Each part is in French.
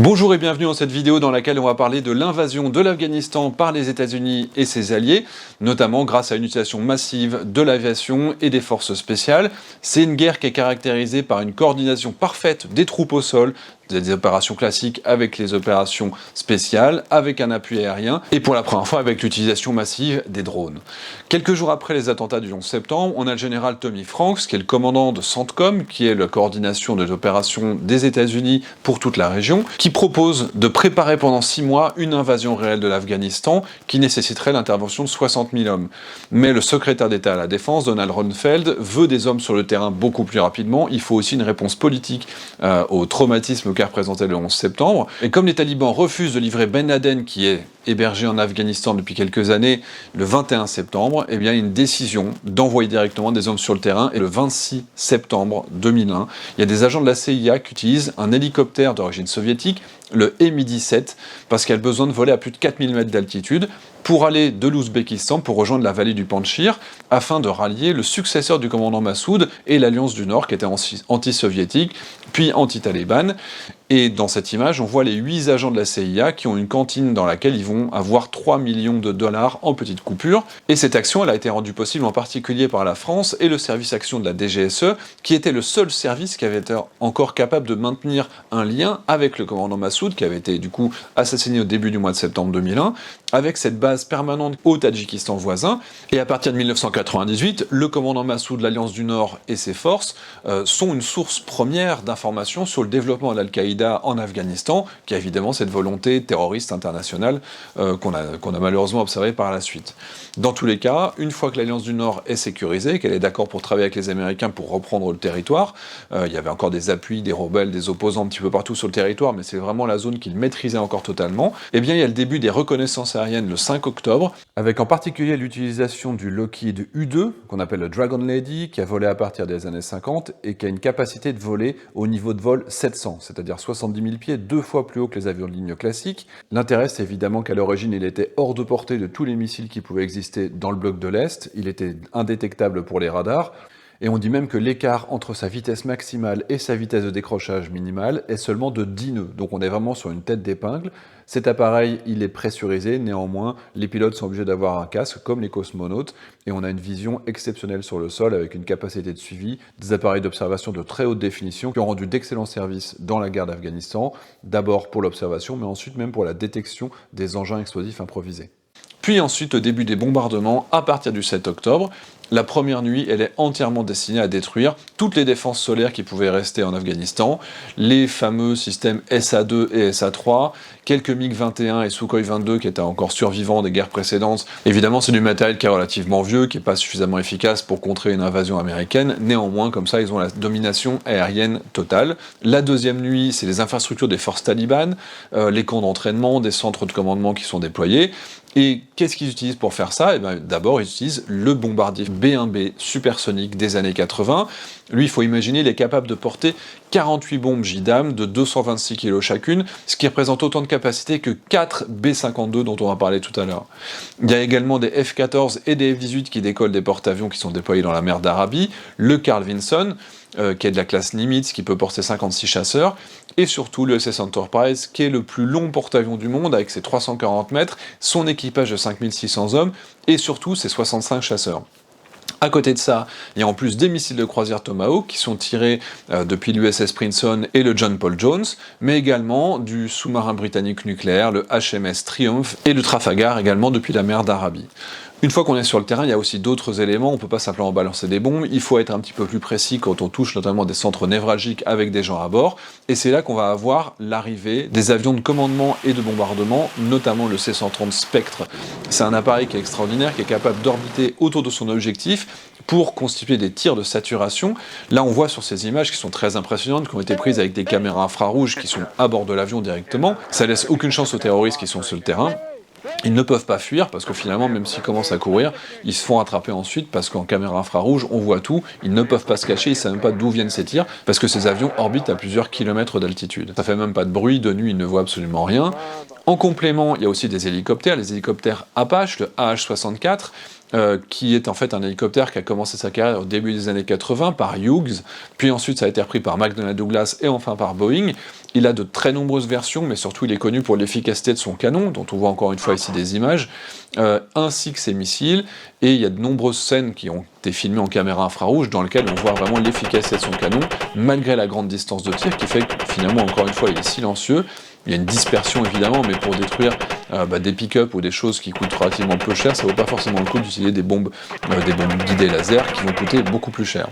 Bonjour et bienvenue dans cette vidéo dans laquelle on va parler de l'invasion de l'Afghanistan par les États-Unis et ses alliés, notamment grâce à une utilisation massive de l'aviation et des forces spéciales. C'est une guerre qui est caractérisée par une coordination parfaite des troupes au sol, des opérations classiques avec les opérations spéciales, avec un appui aérien, et pour la première fois avec l'utilisation massive des drones. Quelques jours après les attentats du 11 septembre, on a le général Tommy Franks, qui est le commandant de CENTCOM, qui est la coordination des opérations des États-Unis pour toute la région, qui propose de préparer pendant 6 mois une invasion réelle de l'Afghanistan qui nécessiterait l'intervention de 60 000 hommes. Mais le secrétaire d'État à la Défense, Donald Rumsfeld, veut des hommes sur le terrain beaucoup plus rapidement. Il faut aussi une réponse politique au traumatisme qu'a représenté le 11 septembre. Et comme les talibans refusent de livrer Ben Laden, qui est hébergé en Afghanistan depuis quelques années, le 21 septembre, eh bien, il y a une décision d'envoyer directement des hommes sur le terrain. Et le 26 septembre 2001, il y a des agents de la CIA qui utilisent un hélicoptère d'origine soviétique, le Mi-17, parce qu'il a besoin de voler à plus de 4000 mètres d'altitude pour aller de l'Ouzbékistan pour rejoindre la vallée du Panjshir, afin de rallier le successeur du commandant Massoud et l'Alliance du Nord, qui était anti-soviétique, puis anti-taliban. Et dans cette image, on voit les 8 agents de la CIA qui ont une cantine dans laquelle ils vont avoir 3 millions de dollars en petites coupures. Et cette action, elle a été rendue possible en particulier par la France et le service action de la DGSE, qui était le seul service qui avait été encore capable de maintenir un lien avec le commandant Massoud, qui avait été du coup assassiné au début du mois de septembre 2001, avec cette base permanente au Tadjikistan voisin. Et à partir de 1998, le commandant Massoud, l'Alliance du Nord et ses forces sont une source première d'informations sur le développement de l'Al-Qaïda en Afghanistan, qui a évidemment cette volonté terroriste internationale qu'on a malheureusement observée par la suite. Dans tous les cas, une fois que l'Alliance du Nord est sécurisée, qu'elle est d'accord pour travailler avec les Américains pour reprendre le territoire, il y avait encore des appuis, des rebelles, des opposants un petit peu partout sur le territoire, mais c'est vraiment la zone qu'ils maîtrisaient encore totalement, eh bien il y a le début des reconnaissances aériennes le 5 octobre, avec en particulier l'utilisation du Lockheed U-2, qu'on appelle le Dragon Lady, qui a volé à partir des années 50 et qui a une capacité de voler au niveau de vol 700, c'est-à-dire 70 000 pieds, 2 fois plus haut que les avions de ligne classiques. L'intérêt, c'est évidemment qu'à l'origine, il était hors de portée de tous les missiles qui pouvaient exister dans le bloc de l'Est, il était indétectable pour les radars, et on dit même que l'écart entre sa vitesse maximale et sa vitesse de décrochage minimale est seulement de 10 nœuds, donc on est vraiment sur une tête d'épingle. Cet appareil, il est pressurisé, néanmoins, les pilotes sont obligés d'avoir un casque, comme les cosmonautes, et on a une vision exceptionnelle sur le sol, avec une capacité de suivi, des appareils d'observation de très haute définition, qui ont rendu d'excellents services dans la guerre d'Afghanistan, d'abord pour l'observation, mais ensuite même pour la détection des engins explosifs improvisés. Puis ensuite, au début des bombardements, à partir du 7 octobre, la première nuit, elle est entièrement destinée à détruire toutes les défenses solaires qui pouvaient rester en Afghanistan, les fameux systèmes SA-2 et SA-3, quelques MiG-21 et Sukhoi 22 qui étaient encore survivants des guerres précédentes. Évidemment, c'est du matériel qui est relativement vieux, qui n'est pas suffisamment efficace pour contrer une invasion américaine. Néanmoins, comme ça, ils ont la domination aérienne totale. La deuxième nuit, c'est les infrastructures des forces talibanes, les camps d'entraînement, des centres de commandement qui sont déployés. Et qu'est-ce qu'ils utilisent pour faire ça? Eh bien, d'abord, ils utilisent le bombardier B-1B supersonique des années 80. Lui, il faut imaginer, il est capable de porter 48 bombes JDAM de 226 kg chacune, ce qui représente autant de capacité que 4 B-52 dont on va parler tout à l'heure. Il y a également des F-14 et des F-18 qui décollent des porte-avions qui sont déployés dans la mer d'Arabie, le Carl Vinson, qui est de la classe Nimitz, qui peut porter 56 chasseurs, et surtout le SS Enterprise, qui est le plus long porte-avions du monde, avec ses 340 mètres, son équipage de 5600 hommes, et surtout ses 65 chasseurs. À côté de ça, il y a en plus des missiles de croisière Tomahawk qui sont tirés depuis l'USS Princeton et le John Paul Jones, mais également du sous-marin britannique nucléaire, le HMS Triumph, et le Trafalgar également depuis la mer d'Arabie. Une fois qu'on est sur le terrain, il y a aussi d'autres éléments, on ne peut pas simplement balancer des bombes, il faut être un petit peu plus précis quand on touche notamment des centres névralgiques avec des gens à bord, et c'est là qu'on va avoir l'arrivée des avions de commandement et de bombardement, notamment le C-130 Spectre. C'est un appareil qui est extraordinaire, qui est capable d'orbiter autour de son objectif pour constituer des tirs de saturation. Là, on voit sur ces images qui sont très impressionnantes, qui ont été prises avec des caméras infrarouges qui sont à bord de l'avion directement. Ça laisse aucune chance aux terroristes qui sont sur le terrain. Ils ne peuvent pas fuir parce que finalement, même s'ils commencent à courir, ils se font attraper ensuite parce qu'en caméra infrarouge, on voit tout, ils ne peuvent pas se cacher, ils ne savent même pas d'où viennent ces tirs parce que ces avions orbitent à plusieurs kilomètres d'altitude. Ça fait même pas de bruit, de nuit, ils ne voient absolument rien. En complément, il y a aussi des hélicoptères, les hélicoptères Apache, le AH-64, qui est en fait un hélicoptère qui a commencé sa carrière au début des années 80 par Hughes, puis ensuite ça a été repris par McDonnell Douglas et enfin par Boeing. Il a de très nombreuses versions, mais surtout il est connu pour l'efficacité de son canon, dont on voit encore une fois ici des images, ainsi que ses missiles, et il y a de nombreuses scènes qui ont été filmées en caméra infrarouge dans lesquelles on voit vraiment l'efficacité de son canon, malgré la grande distance de tir, qui fait que finalement, encore une fois, il est silencieux. Il y a une dispersion évidemment, mais pour détruire des pick-up ou des choses qui coûtent relativement peu cher, ça vaut pas forcément le coup d'utiliser des bombes guidées laser qui vont coûter beaucoup plus cher.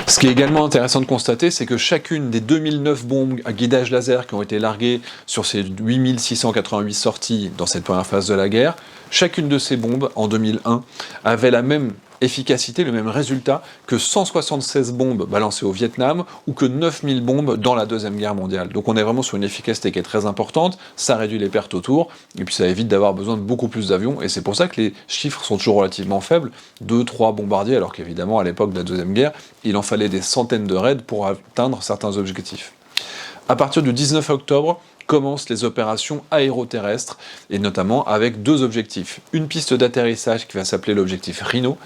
Ce qui est également intéressant de constater, c'est que chacune des 2009 bombes à guidage laser qui ont été larguées sur ces 8688 sorties dans cette première phase de la guerre, chacune de ces bombes, en 2001, avait la même efficacité, le même résultat que 176 bombes balancées au Vietnam ou que 9000 bombes dans la Deuxième Guerre mondiale. Donc on est vraiment sur une efficacité qui est très importante, ça réduit les pertes autour, et puis ça évite d'avoir besoin de beaucoup plus d'avions, et c'est pour ça que les chiffres sont toujours relativement faibles, 2-3 bombardiers, alors qu'évidemment à l'époque de la Deuxième Guerre, il en fallait des centaines de raids pour atteindre certains objectifs. À partir du 19 octobre, commencent les opérations aéroterrestres, et notamment avec deux objectifs. Une piste d'atterrissage qui va s'appeler l'objectif Rhino,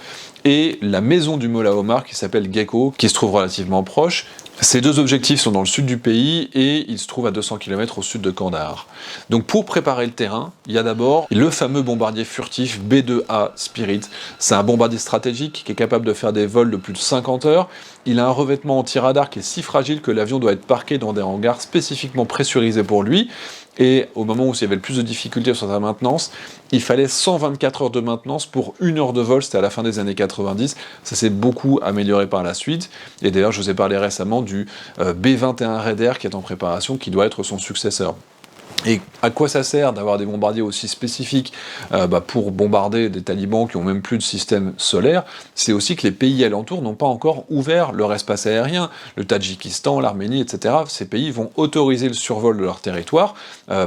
et la maison du Mola Omar qui s'appelle Gecko, qui se trouve relativement proche. Ces deux objectifs sont dans le sud du pays et ils se trouvent à 200 km au sud de Kandahar. Donc pour préparer le terrain, il y a d'abord le fameux bombardier furtif B-2A Spirit. C'est un bombardier stratégique qui est capable de faire des vols de plus de 50 heures. Il a un revêtement anti-radar qui est si fragile que l'avion doit être parqué dans des hangars spécifiquement pressurisés pour lui. Et au moment où il y avait le plus de difficultés sur sa maintenance, il fallait 124 heures de maintenance pour 1 heure de vol, c'était à la fin des années 90, ça s'est beaucoup amélioré par la suite, et d'ailleurs je vous ai parlé récemment du B-21 Raider qui est en préparation, qui doit être son successeur. Et à quoi ça sert d'avoir des bombardiers aussi spécifiques pour bombarder des talibans qui ont même plus de système solaire? C'est aussi que les pays alentours n'ont pas encore ouvert leur espace aérien. Le Tadjikistan, l'Arménie, etc. Ces pays vont autoriser le survol de leur territoire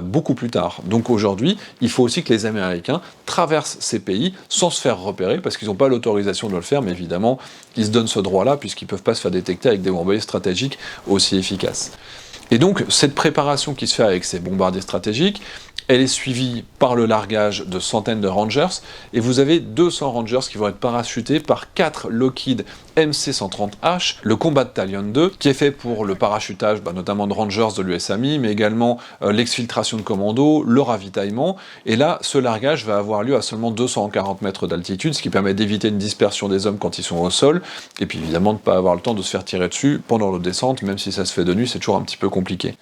beaucoup plus tard. Donc aujourd'hui, il faut aussi que les Américains traversent ces pays sans se faire repérer, parce qu'ils n'ont pas l'autorisation de le faire, mais évidemment, ils se donnent ce droit-là, puisqu'ils ne peuvent pas se faire détecter avec des bombardiers stratégiques aussi efficaces. Et donc, cette préparation qui se fait avec ces bombardiers stratégiques, elle est suivie par le largage de centaines de Rangers, et vous avez 200 Rangers qui vont être parachutés par 4 Lockheed MC-130H, le Combat Battalion 2, qui est fait pour le parachutage notamment de Rangers de l'US Army, mais également l'exfiltration de commandos, le ravitaillement, et là, ce largage va avoir lieu à seulement 240 mètres d'altitude, ce qui permet d'éviter une dispersion des hommes quand ils sont au sol, et puis évidemment de ne pas avoir le temps de se faire tirer dessus pendant la descente, même si ça se fait de nuit, c'est toujours un petit peu compliqué.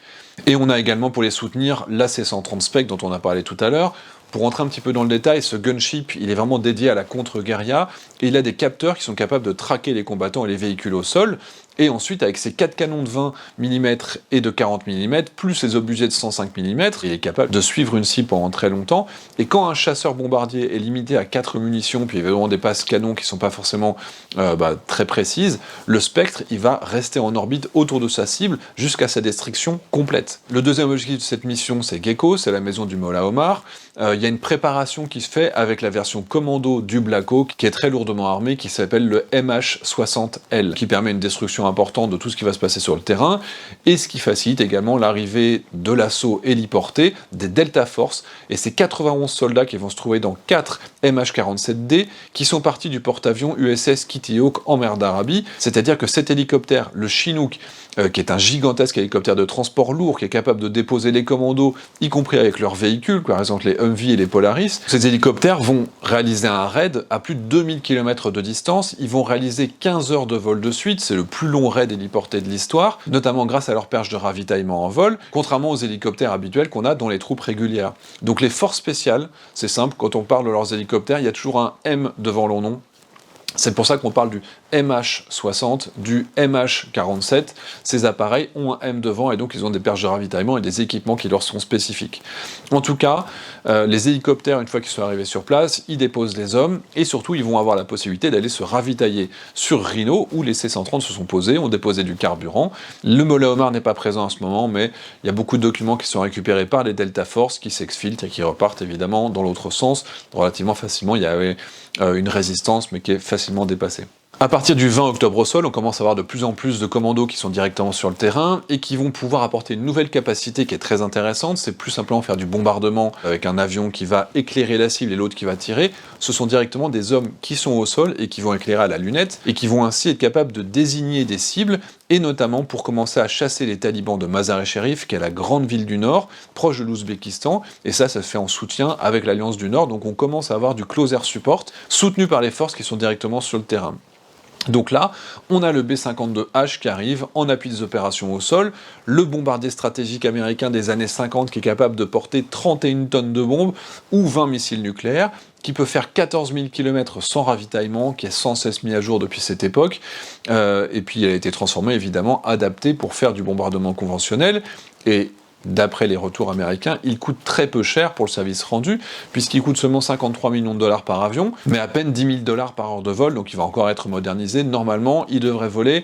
Et on a également pour les soutenir l'AC-130 Spec dont on a parlé tout à l'heure. Pour rentrer un petit peu dans le détail, ce gunship, il est vraiment dédié à la contre-guérilla, et il a des capteurs qui sont capables de traquer les combattants et les véhicules au sol, et ensuite avec ses 4 canons de 20 mm et de 40 mm, plus ses obusiers de 105 mm, il est capable de suivre une cible pendant très longtemps, et quand un chasseur bombardier est limité à 4 munitions, puis il y a vraiment des passes canons qui ne sont pas forcément très précises, le Spectre, il va rester en orbite autour de sa cible jusqu'à sa destruction complète. Le deuxième objectif de cette mission, c'est Gecko, c'est la maison du Mola Omar. Il y a une préparation qui se fait avec la version commando du Black Hawk, qui est très lourdement armée, qui s'appelle le MH-60L, qui permet une destruction importante de tout ce qui va se passer sur le terrain, et ce qui facilite également l'arrivée de l'assaut héliporté des Delta Force, et ces 91 soldats qui vont se trouver dans 4 MH-47D, qui sont partis du porte-avions USS Kitty Hawk en mer d'Arabie, c'est-à-dire que cet hélicoptère, le Chinook, qui est un gigantesque hélicoptère de transport lourd, qui est capable de déposer les commandos, y compris avec leurs véhicules, par exemple les Humvee et les Polaris. Ces hélicoptères vont réaliser un raid à plus de 2000 km de distance, ils vont réaliser 15 heures de vol de suite, c'est le plus long raid héliporté de l'histoire, notamment grâce à leur perche de ravitaillement en vol, contrairement aux hélicoptères habituels qu'on a dans les troupes régulières. Donc les forces spéciales, c'est simple, quand on parle de leurs hélicoptères, il y a toujours un M devant leur nom. C'est pour ça qu'on parle du MH-60, du MH-47. Ces appareils ont un M devant et donc ils ont des perches de ravitaillement et des équipements qui leur sont spécifiques. En tout cas, les hélicoptères, une fois qu'ils sont arrivés sur place, ils déposent les hommes et surtout ils vont avoir la possibilité d'aller se ravitailler sur Rhino où les C-130 se sont posés, ont déposé du carburant. Le Mola Omar n'est pas présent à ce moment, mais il y a beaucoup de documents qui sont récupérés par les Delta Force qui s'exfiltrent et qui repartent évidemment dans l'autre sens relativement facilement. Il y avait une résistance mais qui est facilement dépassée. À partir du 20 octobre au sol, on commence à avoir de plus en plus de commandos qui sont directement sur le terrain et qui vont pouvoir apporter une nouvelle capacité qui est très intéressante. C'est plus simplement faire du bombardement avec un avion qui va éclairer la cible et l'autre qui va tirer. Ce sont directement des hommes qui sont au sol et qui vont éclairer à la lunette et qui vont ainsi être capables de désigner des cibles et notamment pour commencer à chasser les talibans de Mazar-e-Sharif, qui est la grande ville du Nord, proche de l'Ouzbékistan, et ça se fait en soutien avec l'Alliance du Nord, donc on commence à avoir du close air support soutenu par les forces qui sont directement sur le terrain. Donc là, on a le B-52H qui arrive en appui des opérations au sol, le bombardier stratégique américain des années 50 qui est capable de porter 31 tonnes de bombes ou 20 missiles nucléaires, qui peut faire 14 000 km sans ravitaillement, qui est sans cesse mis à jour depuis cette époque, et puis il a été transformé évidemment, adapté pour faire du bombardement conventionnel, et d'après les retours américains, il coûte très peu cher pour le service rendu, puisqu'il coûte seulement 53 millions de dollars par avion, mais à peine 10 000 dollars par heure de vol, donc il va encore être modernisé. Normalement, il devrait voler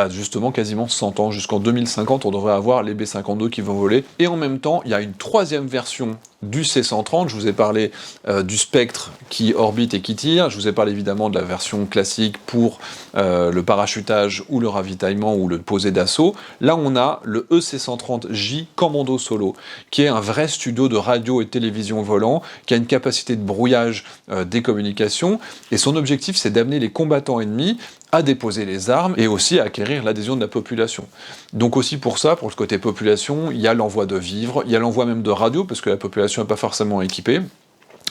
justement quasiment 100 ans. Jusqu'en 2050, on devrait avoir les B-52 qui vont voler. Et en même temps, il y a une troisième version du C-130. Je vous ai parlé du Spectre qui orbite et qui tire. Je vous ai parlé évidemment de la version classique pour le parachutage ou le ravitaillement ou le posé d'assaut. Là, on a le EC-130J Commando Solo, qui est un vrai studio de radio et télévision volant, qui a une capacité de brouillage des communications. Et son objectif, c'est d'amener les combattants ennemis à déposer les armes et aussi à acquérir l'adhésion de la population. Donc aussi pour ça, pour le côté population, il y a l'envoi de vivres, il y a l'envoi même de radios, parce que la population n'est pas forcément équipée.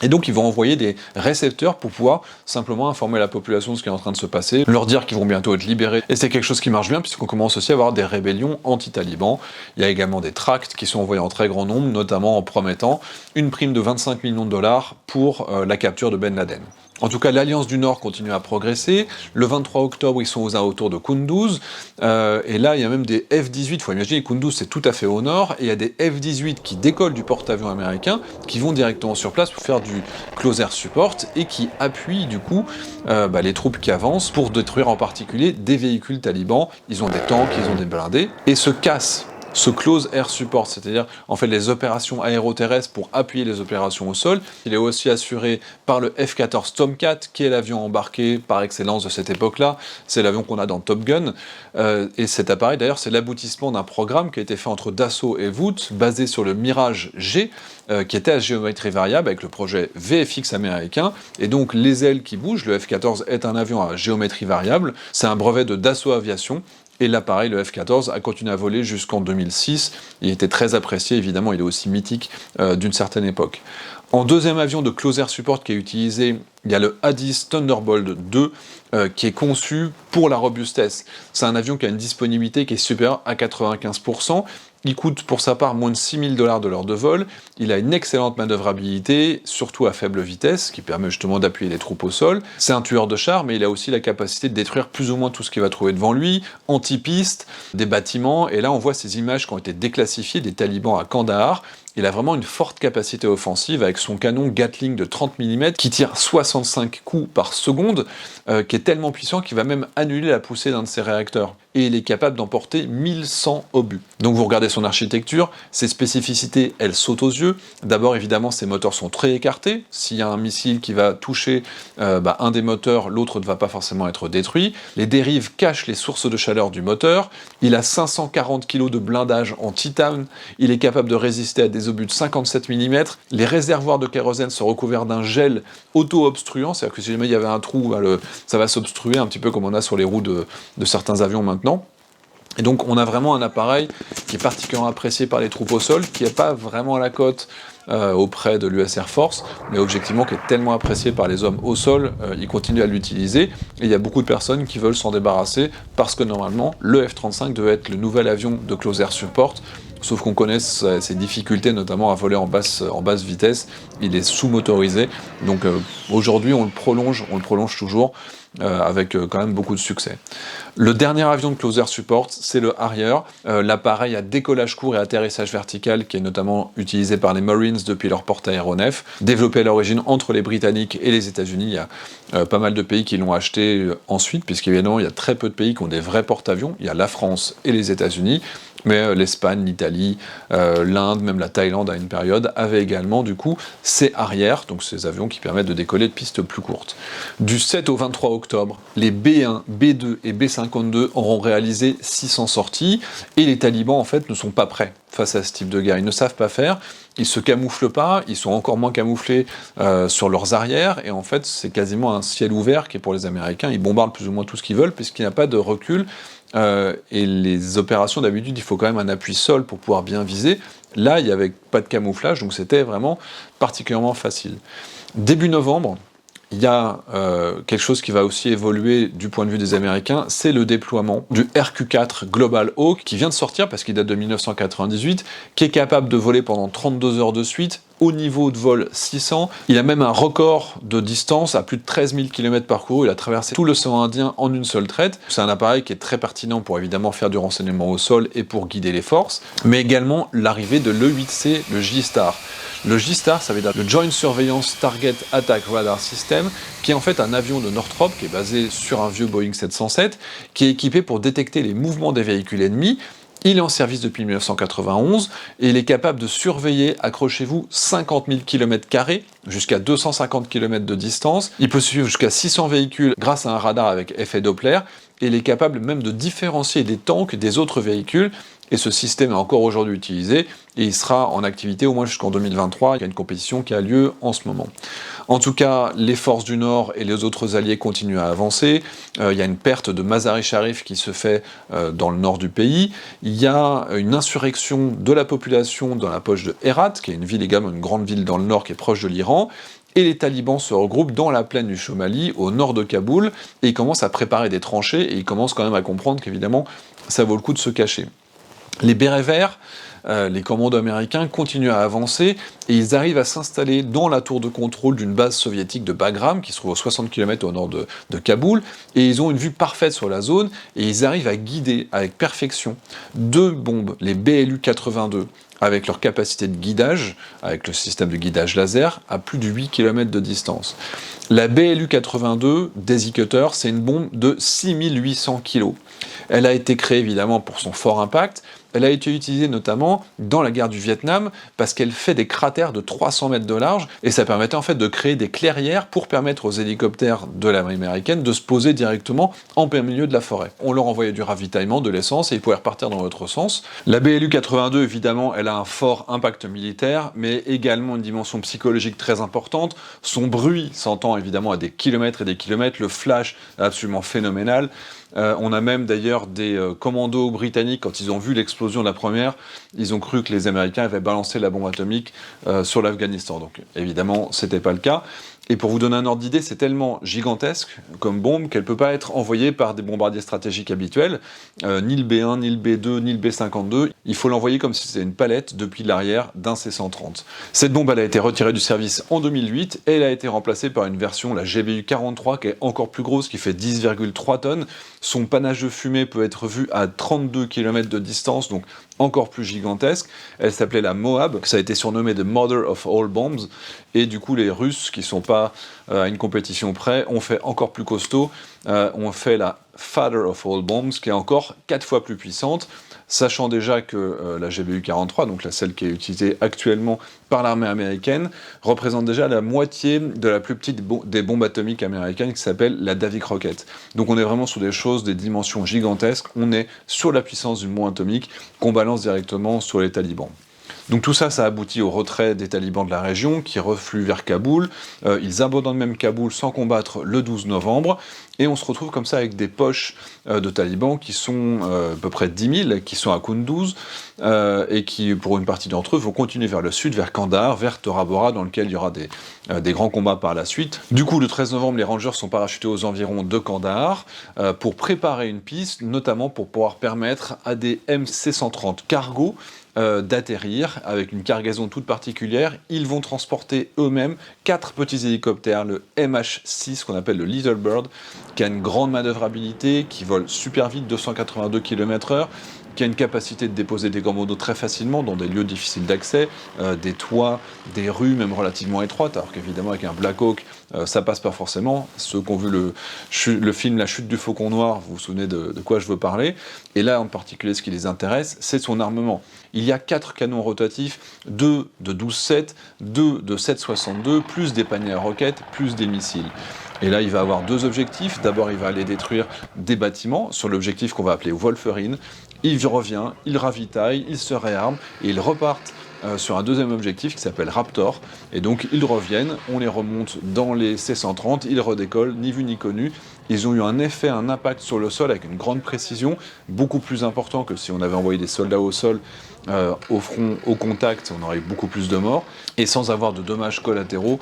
Et donc ils vont envoyer des récepteurs pour pouvoir simplement informer la population de ce qui est en train de se passer, leur dire qu'ils vont bientôt être libérés. Et c'est quelque chose qui marche bien puisqu'on commence aussi à avoir des rébellions anti-talibans. Il y a également des tracts qui sont envoyés en très grand nombre, notamment en promettant une prime de 25 millions de dollars pour la capture de Ben Laden. En tout cas, l'Alliance du Nord continue à progresser. Le 23 octobre, ils sont aux alentours de Kunduz. Et là, il y a même des F-18. Il faut imaginer, Kunduz, c'est tout à fait au nord. Et il y a des F-18 qui décollent du porte-avions américain, qui vont directement sur place pour faire du close air support et qui appuient, du coup, les troupes qui avancent pour détruire en particulier des véhicules talibans. Ils ont des tanks, ils ont des blindés. Et se cassent ce close air support, c'est-à-dire en fait les opérations aéroterrestres pour appuyer les opérations au sol. Il est aussi assuré par le F-14 Tomcat, qui est l'avion embarqué par excellence de cette époque-là. C'est l'avion qu'on a dans Top Gun. Et cet appareil, d'ailleurs, c'est l'aboutissement d'un programme qui a été fait entre Dassault et Vought, basé sur le Mirage G, qui était à géométrie variable avec le projet VFX américain. Et donc les ailes qui bougent, le F-14 est un avion à géométrie variable. C'est un brevet de Dassault Aviation. Et l'appareil, le F-14, a continué à voler jusqu'en 2006. Il était très apprécié, évidemment, il est aussi mythique d'une certaine époque. En deuxième avion de close air support qui est utilisé, il y a le Addis Thunderbolt 2 qui est conçu pour la robustesse. C'est un avion qui a une disponibilité qui est supérieure à 95%. Il coûte pour sa part moins de 6 000 $ de l'heure de vol. Il a une excellente manœuvrabilité, surtout à faible vitesse, qui permet justement d'appuyer les troupes au sol. C'est un tueur de chars, mais il a aussi la capacité de détruire plus ou moins tout ce qu'il va trouver devant lui, anti-piste, des bâtiments. Et là, on voit ces images qui ont été déclassifiées des talibans à Kandahar. Il a vraiment une forte capacité offensive avec son canon Gatling de 30 mm qui tire 65 coups par seconde, qui est tellement puissant qu'il va même annuler la poussée d'un de ses réacteurs. Et il est capable d'emporter 1100 obus. Donc vous regardez son architecture, ses spécificités, elles sautent aux yeux. D'abord, évidemment, ses moteurs sont très écartés. S'il y a un missile qui va toucher un des moteurs, l'autre ne va pas forcément être détruit. Les dérives cachent les sources de chaleur du moteur. Il a 540 kg de blindage en titane. Il est capable de résister à des obus de 57 mm. Les réservoirs de kérosène sont recouverts d'un gel auto-obstruant, c'est-à-dire que si jamais il y avait un trou, ça va s'obstruer un petit peu comme on a sur les roues de certains avions maintenant. Et donc on a vraiment un appareil qui est particulièrement apprécié par les troupes au sol, qui n'est pas vraiment à la cote auprès de l'US Air Force, mais objectivement qui est tellement apprécié par les hommes au sol, ils continuent à l'utiliser, et il y a beaucoup de personnes qui veulent s'en débarrasser, parce que normalement, le F-35 devait être le nouvel avion de close air support, sauf qu'on connaît ses difficultés, notamment à voler en basse vitesse, il est sous-motorisé, donc aujourd'hui on le prolonge toujours, avec quand même beaucoup de succès. Le dernier avion de close air support, c'est le Harrier, l'appareil à décollage court et atterrissage vertical qui est notamment utilisé par les Marines depuis leur porte-aéronef, développé à l'origine entre les Britanniques et les États-Unis. Il y a pas mal de pays qui l'ont acheté ensuite, puisqu'évidemment il y a très peu de pays qui ont des vrais porte-avions, il y a la France et les États-Unis. Mais l'Espagne, l'Italie, l'Inde, même la Thaïlande à une période, avaient également du coup ces arrières, donc ces avions qui permettent de décoller de pistes plus courtes. Du 7 au 23 octobre, les B1, B2 et B-52 auront réalisé 600 sorties, et les talibans en fait ne sont pas prêts face à ce type de guerre. Ils ne savent pas faire, ils se camouflent pas, ils sont encore moins camouflés sur leurs arrières, et en fait c'est quasiment un ciel ouvert qui est pour les Américains. Ils bombardent plus ou moins tout ce qu'ils veulent puisqu'il n'y a pas de recul, et les opérations d'habitude il faut quand même un appui sol pour pouvoir bien viser. Là il n'y avait pas de camouflage, donc c'était vraiment particulièrement facile. Début novembre, il y a quelque chose qui va aussi évoluer du point de vue des Américains, c'est le déploiement du RQ-4 Global Hawk, qui vient de sortir parce qu'il date de 1998, qui est capable de voler pendant 32 heures de suite, au niveau de vol 600. Il a même un record de distance à plus de 13 000 km parcourus. Il a traversé tout l'océan Indien en une seule traite. C'est un appareil qui est très pertinent pour évidemment faire du renseignement au sol et pour guider les forces, mais également l'arrivée de l'E-8C, le J-STAR. Le J-STAR, ça veut dire le Joint Surveillance Target Attack Radar System, qui est en fait un avion de Northrop, qui est basé sur un vieux Boeing 707, qui est équipé pour détecter les mouvements des véhicules ennemis. Il est en service depuis 1991 et il est capable de surveiller, accrochez-vous, 50 000 km² jusqu'à 250 km de distance. Il peut suivre jusqu'à 600 véhicules grâce à un radar avec effet Doppler et il est capable même de différencier des tanks des autres véhicules. Et ce système est encore aujourd'hui utilisé et il sera en activité au moins jusqu'en 2023. Il y a une compétition qui a lieu en ce moment. En tout cas, les forces du Nord et les autres alliés continuent à avancer. Il y a une perte de Mazar-e-Sharif qui se fait dans le nord du pays. Il y a une insurrection de la population dans la poche de Herat, qui est une ville également, une grande ville dans le nord qui est proche de l'Iran. Et les talibans se regroupent dans la plaine du Chomali, au nord de Kaboul, et ils commencent à préparer des tranchées, et ils commencent quand même à comprendre qu'évidemment, ça vaut le coup de se cacher. Les bérets verts, les commandos américains continuent à avancer et ils arrivent à s'installer dans la tour de contrôle d'une base soviétique de Bagram qui se trouve à 60 km au nord de Kaboul et ils ont une vue parfaite sur la zone et ils arrivent à guider avec perfection 2 bombes, les BLU-82, avec leur capacité de guidage, avec le système de guidage laser, à plus de 8 km de distance. La BLU-82, Daisy Cutter, c'est une bombe de 6800 kg. Elle a été créée évidemment pour son fort impact. Elle a été utilisée notamment dans la guerre du Vietnam parce qu'elle fait des cratères de 300 mètres de large et ça permettait en fait de créer des clairières pour permettre aux hélicoptères de l'armée américaine de se poser directement en plein milieu de la forêt. On leur envoyait du ravitaillement, de l'essence et ils pouvaient repartir dans l'autre sens. La BLU-82 évidemment elle a un fort impact militaire mais également une dimension psychologique très importante. Son bruit s'entend évidemment à des kilomètres et des kilomètres, le flash est absolument phénoménal. On a même d'ailleurs des commandos britanniques, quand ils ont vu l'explosion de la première, ils ont cru que les Américains avaient balancé la bombe atomique sur l'Afghanistan. Donc évidemment, c'était pas le cas. Et pour vous donner un ordre d'idée, c'est tellement gigantesque comme bombe qu'elle ne peut pas être envoyée par des bombardiers stratégiques habituels, ni le B1, ni le B2, ni le B-52. Il faut l'envoyer comme si c'était une palette depuis l'arrière d'un C-130. Cette bombe elle a été retirée du service en 2008 et elle a été remplacée par une version, la GBU-43, qui est encore plus grosse, qui fait 10,3 tonnes. Son panache de fumée peut être vu à 32 km de distance, donc encore plus gigantesque. Elle s'appelait la Moab, ça a été surnommé The Mother of All Bombs, et du coup les Russes, qui ne sont pas à une compétition près, ont fait encore plus costaud, ont fait la Father of All Bombs, qui est encore 4 fois plus puissante, sachant déjà que la GBU-43, donc celle qui est utilisée actuellement par l'armée américaine, représente déjà la moitié de la plus petite des bombes atomiques américaines qui s'appelle la Davy Crockett. Donc on est vraiment sur des choses, des dimensions gigantesques, on est sur la puissance d'une bombe atomique qu'on balance directement sur les talibans. Donc tout ça, ça aboutit au retrait des talibans de la région qui refluent vers Kaboul. Ils abandonnent même Kaboul sans combattre le 12 novembre. Et on se retrouve comme ça avec des poches de talibans qui sont à peu près 10 000, qui sont à Kunduz, et qui, pour une partie d'entre eux, vont continuer vers le sud, vers Kandahar, vers Tora Bora, dans lequel il y aura des grands combats par la suite. Du coup, le 13 novembre, les Rangers sont parachutés aux environs de Kandahar pour préparer une piste, notamment pour pouvoir permettre à des MC-130 cargo d'atterrir avec une cargaison toute particulière. Ils vont transporter eux-mêmes 4 petits hélicoptères, le MH6 qu'on appelle le Little Bird, qui a une grande manœuvrabilité, qui vole super vite, 282 km/h, qui a une capacité de déposer des commandos très facilement dans des lieux difficiles d'accès, des toits, des rues même relativement étroites, alors qu'évidemment avec un Black Hawk, ça passe pas forcément. Ceux qui ont vu le film La chute du Faucon Noir, vous vous souvenez de quoi je veux parler. Et là en particulier, ce qui les intéresse, c'est son armement. Il y a 4 canons rotatifs, 2 de 12,7, 2 de 7,62, plus des paniers à roquettes, plus des missiles. Et là, il va avoir 2 objectifs. D'abord, il va aller détruire des bâtiments sur l'objectif qu'on va appeler Wolverine. Il revient, il ravitaille, il se réarme et ils repartent sur un deuxième objectif qui s'appelle Raptor. Et donc, ils reviennent, on les remonte dans les C-130, ils redécollent, ni vu ni connu. Ils ont eu un effet, un impact sur le sol avec une grande précision, beaucoup plus important que si on avait envoyé des soldats au sol, au front, au contact, on aurait eu beaucoup plus de morts, et sans avoir de dommages collatéraux,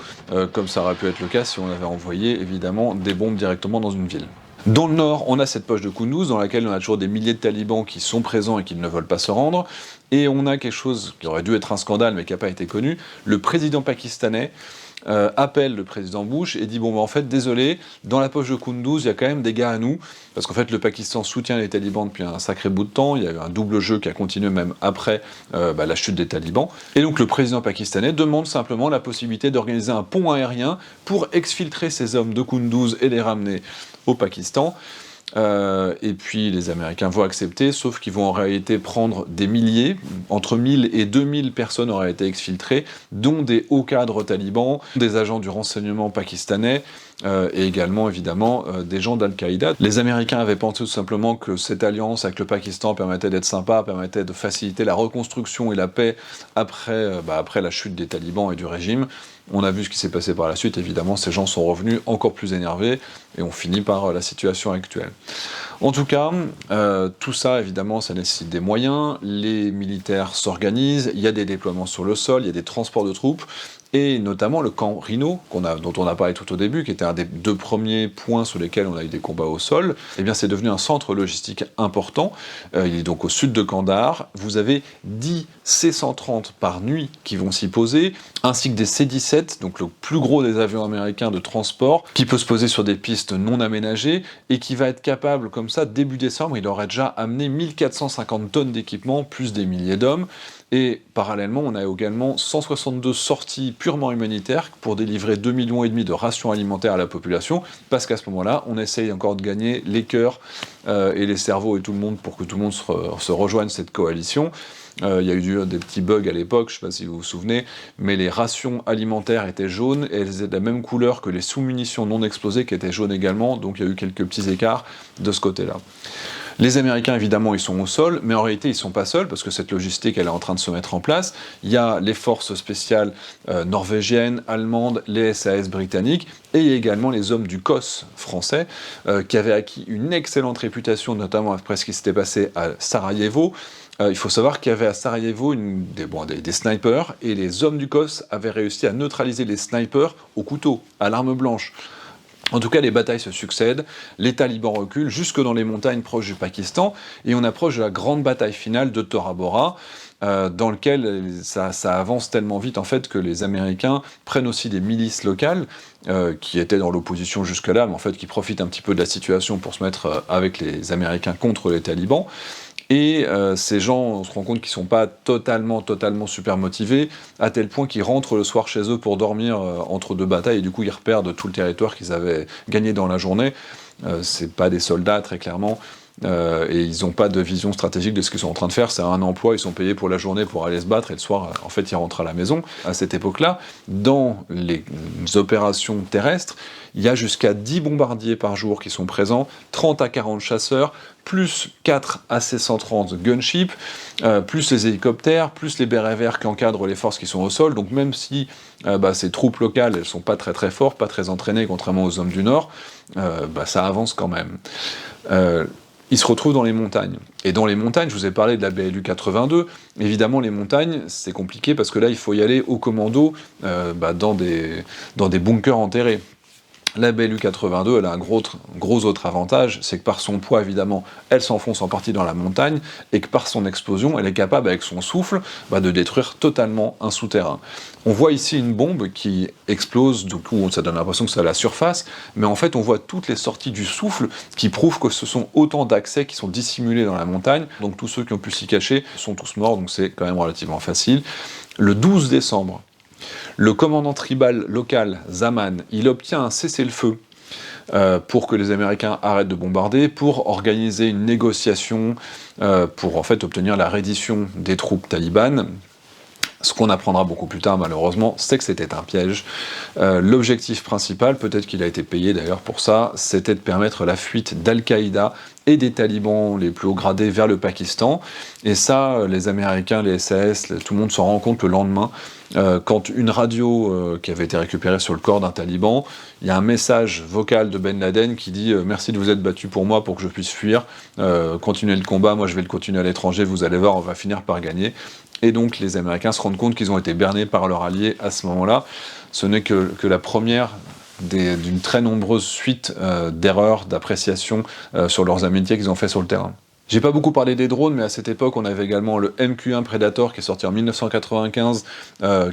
comme ça aurait pu être le cas si on avait envoyé évidemment des bombes directement dans une ville. Dans le nord, on a cette poche de Kunduz dans laquelle on a toujours des milliers de talibans qui sont présents et qui ne veulent pas se rendre. Et on a quelque chose qui aurait dû être un scandale mais qui n'a pas été connu. Le président pakistanais appelle le président Bush et dit bon, en fait, désolé, dans la poche de Kunduz, il y a quand même des gars à nous, parce qu'en fait, le Pakistan soutient les talibans depuis un sacré bout de temps. Il y a eu un double jeu qui a continué même après la chute des talibans. Et donc, le président pakistanais demande simplement la possibilité d'organiser un pont aérien pour exfiltrer ces hommes de Kunduz et les ramener au Pakistan. Et puis les Américains vont accepter, sauf qu'ils vont en réalité prendre des milliers, entre 1000 et 2000 personnes auraient été exfiltrées, dont des hauts cadres talibans, des agents du renseignement pakistanais, et également évidemment des gens d'Al-Qaïda. Les Américains avaient pensé tout simplement que cette alliance avec le Pakistan permettait d'être sympa, permettait de faciliter la reconstruction et la paix après la chute des talibans et du régime. On a vu ce qui s'est passé par la suite, évidemment, ces gens sont revenus encore plus énervés et on finit par la situation actuelle. En tout cas, tout ça, évidemment, ça nécessite des moyens, les militaires s'organisent, il y a des déploiements sur le sol, il y a des transports de troupes, et notamment le camp Rhino, dont on a parlé tout au début, qui était un des 2 premiers points sur lesquels on a eu des combats au sol, eh bien c'est devenu un centre logistique important. Il est donc au sud de Kandahar. Vous avez 10 C-130 par nuit qui vont s'y poser, ainsi que des C-17, donc le plus gros des avions américains de transport, qui peut se poser sur des pistes non aménagées, et qui va être capable, comme ça, début décembre, il aurait déjà amené 1450 tonnes d'équipement, plus des milliers d'hommes. Et parallèlement, on a également 162 sorties purement humanitaires pour délivrer 2,5 millions de rations alimentaires à la population, parce qu'à ce moment-là, on essaye encore de gagner les cœurs et les cerveaux et tout le monde pour que tout le monde se rejoigne cette coalition. Il y a eu des petits bugs à l'époque, je ne sais pas si vous vous souvenez, mais les rations alimentaires étaient jaunes et elles étaient de la même couleur que les sous-munitions non explosées qui étaient jaunes également, donc il y a eu quelques petits écarts de ce côté-là. Les Américains, évidemment, ils sont au sol, mais en réalité, ils ne sont pas seuls, parce que cette logistique, elle est en train de se mettre en place. Il y a les forces spéciales norvégiennes, allemandes, les SAS britanniques, et il y a également les hommes du COS français, qui avaient acquis une excellente réputation, notamment après ce qui s'était passé à Sarajevo. Il faut savoir qu'il y avait à Sarajevo des snipers, et les hommes du COS avaient réussi à neutraliser les snipers au couteau, à l'arme blanche. En tout cas, les batailles se succèdent, les talibans reculent jusque dans les montagnes proches du Pakistan, et on approche de la grande bataille finale de Tora Bora, dans lequel ça avance tellement vite en fait que les Américains prennent aussi des milices locales, qui étaient dans l'opposition jusque-là, mais en fait qui profitent un petit peu de la situation pour se mettre avec les Américains contre les talibans. Et ces gens, on se rend compte qu'ils ne sont pas totalement super motivés, à tel point qu'ils rentrent le soir chez eux pour dormir entre 2 batailles, et du coup ils reperdent tout le territoire qu'ils avaient gagné dans la journée. C'est pas des soldats, très clairement, et ils n'ont pas de vision stratégique de ce qu'ils sont en train de faire. C'est un emploi, ils sont payés pour la journée pour aller se battre, et le soir, en fait, ils rentrent à la maison. À cette époque-là, dans les opérations terrestres, il y a jusqu'à 10 bombardiers par jour qui sont présents, 30 à 40 chasseurs, plus 4 AC-130 gunships, plus les hélicoptères, plus les bérets verts qui encadrent les forces qui sont au sol. Donc même si ces troupes locales, elles sont pas très fortes, pas très entraînées, contrairement aux hommes du Nord, ça avance quand même. Ils se retrouvent dans les montagnes. Et dans les montagnes, je vous ai parlé de la BLU 82, évidemment les montagnes, c'est compliqué parce que là, il faut y aller au commando dans des bunkers enterrés. La BLU-82, elle a un gros autre avantage, c'est que par son poids, évidemment, elle s'enfonce en partie dans la montagne, et que par son explosion, elle est capable, avec son souffle, de détruire totalement un souterrain. On voit ici une bombe qui explose, du coup ça donne l'impression que c'est à la surface, mais en fait on voit toutes les sorties du souffle qui prouvent que ce sont autant d'accès qui sont dissimulés dans la montagne, donc tous ceux qui ont pu s'y cacher sont tous morts, donc c'est quand même relativement facile. Le 12 décembre, le commandant tribal local, Zaman, il obtient un cessez-le-feu pour que les Américains arrêtent de bombarder, pour organiser une négociation, pour en fait obtenir la reddition des troupes talibanes. Ce qu'on apprendra beaucoup plus tard, malheureusement, c'est que c'était un piège. L'objectif principal, peut-être qu'il a été payé d'ailleurs pour ça, c'était de permettre la fuite d'Al-Qaïda et des talibans les plus hauts gradés vers le Pakistan. Et ça, les Américains, les SAS, tout le monde s'en rend compte le lendemain, quand une radio qui avait été récupérée sur le corps d'un taliban, il y a un message vocal de Ben Laden qui dit « Merci de vous être battu pour moi, pour que je puisse fuir, continuez le combat, moi je vais le continuer à l'étranger, vous allez voir, on va finir par gagner ». Et donc les Américains se rendent compte qu'ils ont été bernés par leurs alliés à ce moment-là. Ce n'est que la première d'une très nombreuse suite d'erreurs, d'appréciations sur leurs amitiés qu'ils ont fait sur le terrain. J'ai pas beaucoup parlé des drones, mais à cette époque, on avait également le MQ-1 Predator qui est sorti en 1995,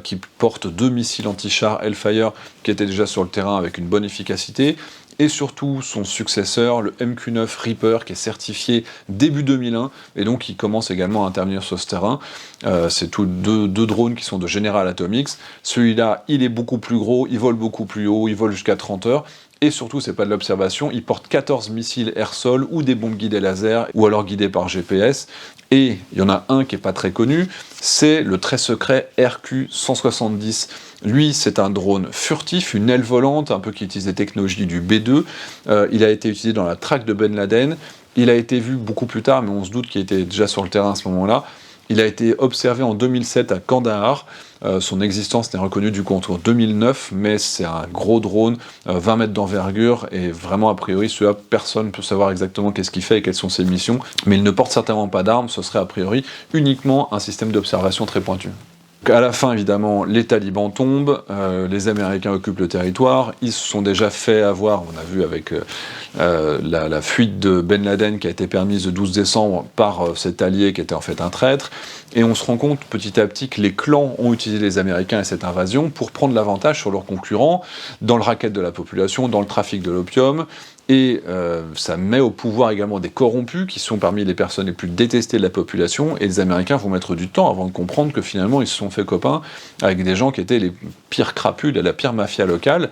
qui porte 2 missiles anti-char Hellfire qui étaient déjà sur le terrain avec une bonne efficacité, et surtout son successeur, le MQ-9 Reaper, qui est certifié début 2001, et donc qui commence également à intervenir sur ce terrain. C'est tous deux drones qui sont de General Atomics. Celui-là, il est beaucoup plus gros, il vole beaucoup plus haut, il vole jusqu'à 30 heures, et surtout, c'est pas de l'observation, il porte 14 missiles air-sol ou des bombes guidées laser, ou alors guidées par GPS. Et il y en a un qui est pas très connu, c'est le très secret RQ-170. Lui, c'est un drone furtif, une aile volante, un peu qui utilise les technologies du B2. Il a été utilisé dans la traque de Ben Laden. Il a été vu beaucoup plus tard, mais on se doute qu'il était déjà sur le terrain à ce moment-là. Il a été observé en 2007 à Kandahar. Son existence n'est reconnue du coup en 2009, mais c'est un gros drone, 20 mètres d'envergure, et vraiment a priori celui-là, personne ne peut savoir exactement qu'est-ce qu'il fait et quelles sont ses missions, mais il ne porte certainement pas d'armes, ce serait a priori uniquement un système d'observation très pointu. À la fin, évidemment, les talibans tombent, les Américains occupent le territoire, ils se sont déjà fait avoir, on a vu avec la fuite de Ben Laden qui a été permise le 12 décembre par cet allié qui était en fait un traître, et on se rend compte petit à petit que les clans ont utilisé les Américains et cette invasion pour prendre l'avantage sur leurs concurrents, dans le racket de la population, dans le trafic de l'opium, et ça met au pouvoir également des corrompus qui sont parmi les personnes les plus détestées de la population, et les Américains vont mettre du temps avant de comprendre que finalement ils se sont fait copains avec des gens qui étaient les pires crapules et la pire mafia locale.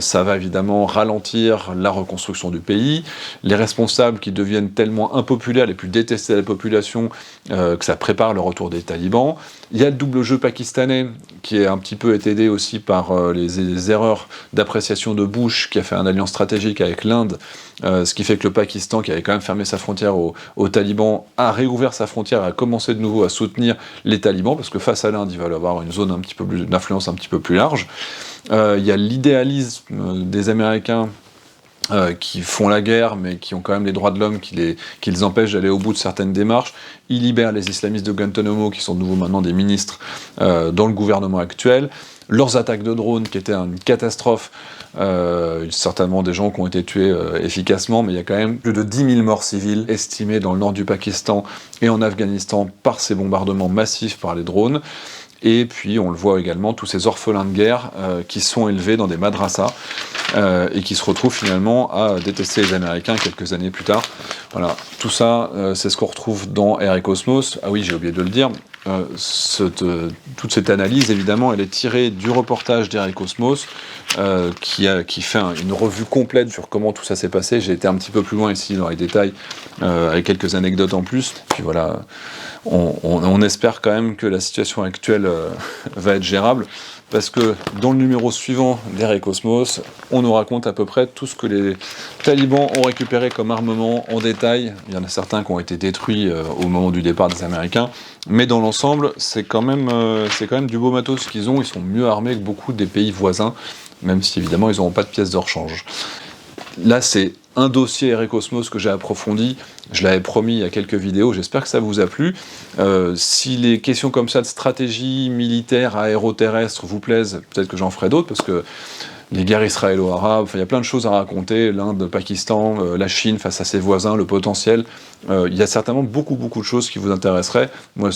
Ça va évidemment ralentir la reconstruction du pays, les responsables qui deviennent tellement impopulaires, les plus détestés de la population, que ça prépare le retour des talibans. Il y a le double jeu pakistanais qui est un petit peu été aidé aussi par les erreurs d'appréciation de Bush, qui a fait une alliance stratégique avec l'Inde, ce qui fait que le Pakistan, qui avait quand même fermé sa frontière aux talibans, a réouvert sa frontière et a commencé de nouveau à soutenir les talibans, parce que face à l'Inde, il va avoir une zone d'influence un petit peu plus large. Il y a l'idéalisme des Américains qui font la guerre, mais qui ont quand même les droits de l'homme qui les empêchent d'aller au bout de certaines démarches. Ils libèrent les islamistes de Guantanamo, qui sont de nouveau maintenant des ministres dans le gouvernement actuel. Leurs attaques de drones, qui étaient une catastrophe, certainement des gens qui ont été tués efficacement, mais il y a quand même plus de 10 000 morts civiles estimées dans le nord du Pakistan et en Afghanistan par ces bombardements massifs par les drones. Et puis on le voit également, tous ces orphelins de guerre qui sont élevés dans des madrasas et qui se retrouvent finalement à détester les Américains quelques années plus tard. Voilà, tout ça, c'est ce qu'on retrouve dans Air et Cosmos. Ah oui, j'ai oublié de le dire, toute cette analyse, évidemment, elle est tirée du reportage d'Air et Cosmos qui fait une revue complète sur comment tout ça s'est passé. J'ai été un petit peu plus loin ici dans les détails, avec quelques anecdotes en plus. Puis voilà, on espère quand même que la situation actuelle va être gérable, parce que dans le numéro suivant d'Air et Cosmos, on nous raconte à peu près tout ce que les talibans ont récupéré comme armement en détail. Il y en a certains qui ont été détruits au moment du départ des Américains, mais dans l'ensemble, c'est quand même du beau matos qu'ils ont. Ils sont mieux armés que beaucoup des pays voisins, même si évidemment ils n'auront pas de pièces de rechange. Là, c'est un dossier Air et Cosmos que j'ai approfondi, je l'avais promis il y a quelques vidéos, j'espère que ça vous a plu. Si les questions comme ça de stratégie militaire aéroterrestre vous plaisent, peut-être que j'en ferai d'autres, parce que les guerres israélo-arabes, enfin, il y a plein de choses à raconter, l'Inde, le Pakistan, la Chine face à ses voisins, le potentiel. Il y a certainement beaucoup de choses qui vous intéresseraient. Moi,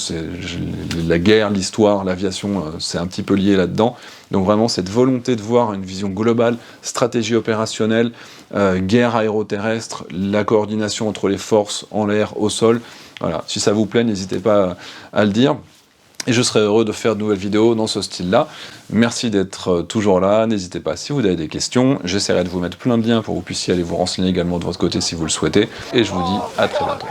la guerre, l'histoire, l'aviation, c'est un petit peu lié là-dedans. Donc vraiment, cette volonté de voir une vision globale, stratégie opérationnelle, guerre aéroterrestre, la coordination entre les forces en l'air, au sol. Voilà, si ça vous plaît, n'hésitez pas à le dire. Et je serai heureux de faire de nouvelles vidéos dans ce style-là. Merci d'être toujours là, n'hésitez pas si vous avez des questions. J'essaierai de vous mettre plein de liens pour que vous puissiez aller vous renseigner également de votre côté si vous le souhaitez. Et je vous dis à très bientôt.